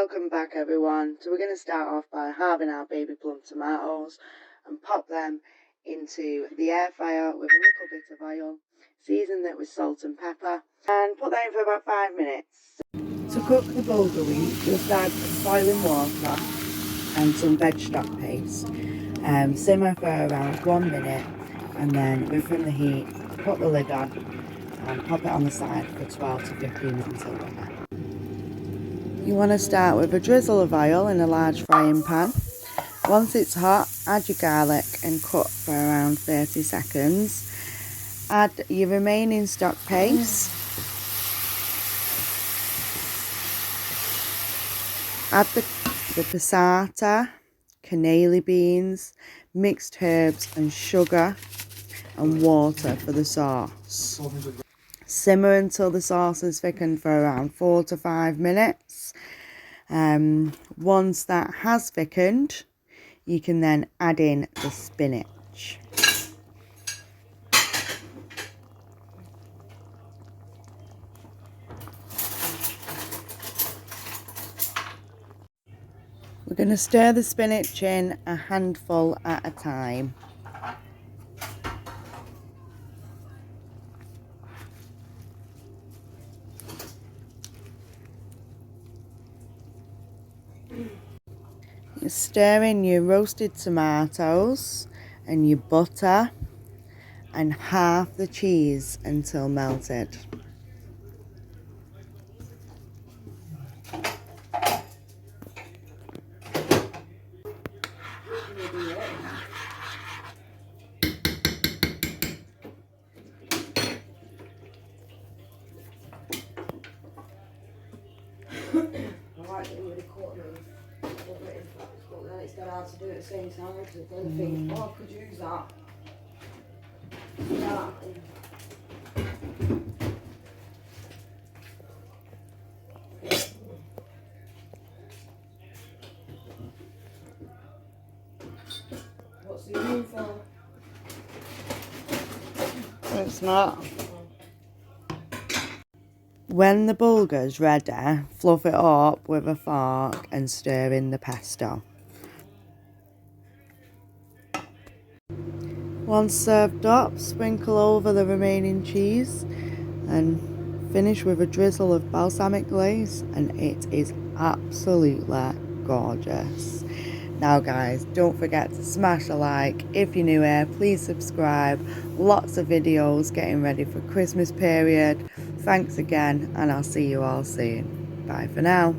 Welcome back everyone. So we're going to start off by halving our baby plum tomatoes and pop them into the air fryer with a little bit of oil, season it with salt and pepper and put that in for about 5 minutes. To cook the bulgur wheat, just add boiling water and some veg stock paste. Simmer for around 1 minute and then from the heat, put the lid on and pop it on the side for 12 to 15 minutes until done. You want to start with a drizzle of oil in a large frying pan. Once it's hot, add your garlic and cook for around 30 seconds. Add your remaining stock paste. Add the passata, cannellini beans, mixed herbs and sugar and water for the sauce. Simmer until the sauce is thickened for around 4 to 5 minutes. Once that has thickened, you can then add in the spinach. We're going to stir the spinach in a handful at a time. You stir in your roasted tomatoes and your butter and half the cheese until melted. It's dead hard to do at the same time because then think, oh, I could use that. Yeah. What's the room for? It's not. When the bulgur's ready, fluff it up with a fork and stir in the pesto. Once served up, sprinkle over the remaining cheese and finish with a drizzle of balsamic glaze, and it is absolutely gorgeous. Now guys, don't forget to smash a like. If you're new here, please subscribe. Lots of videos getting ready for Christmas period. Thanks again, and I'll see you all soon. Bye for now.